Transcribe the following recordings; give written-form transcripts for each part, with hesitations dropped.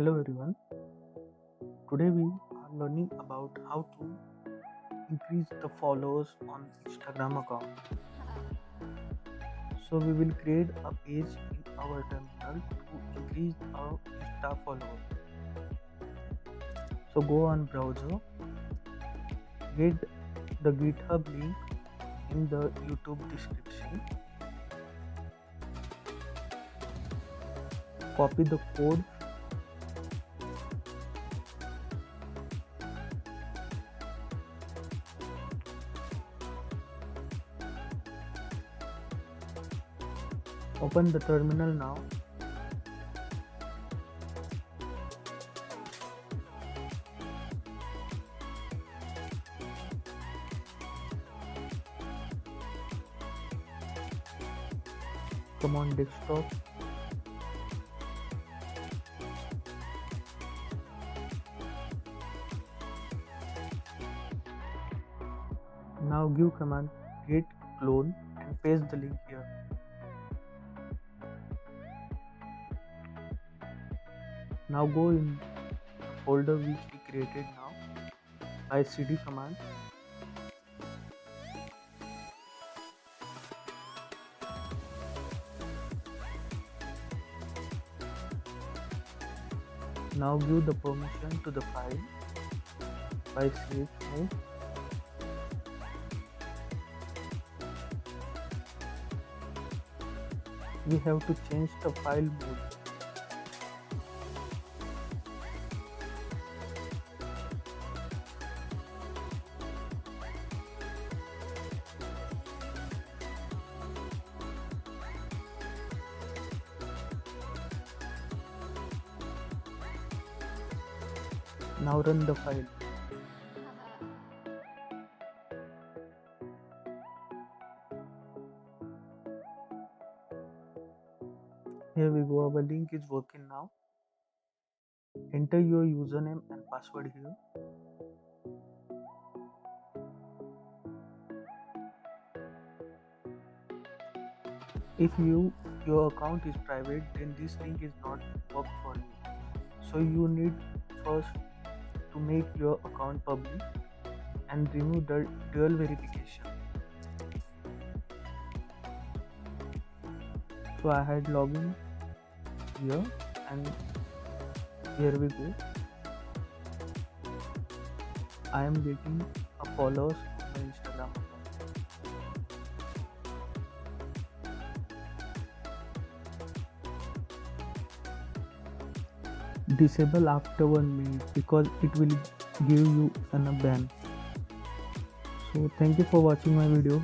Hello everyone. Today we are learning about how to increase the followers on Instagram account. So we will create a page in our terminal to increase our Insta followers. So go on browser, get the GitHub link in the YouTube description. Copy the code. Open the terminal now. Come on desktop. Now give command git clone and paste the link here. Now go in the folder which we created now by cd command. Now give the permission to the file by chmod. We have to change the file mode. Now run the file. Here we go, our link is working now. Enter your username and password here. If your account is private, then this link is not work for you. So you need first to make your account public and remove the dual verification. So I had login here and here we go. I am getting a followers on my Instagram account. Disable after 1 minute because it will give you a ban. So thank you for watching my video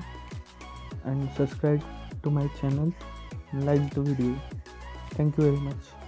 and subscribe to my channel, like the video. Thank you very much.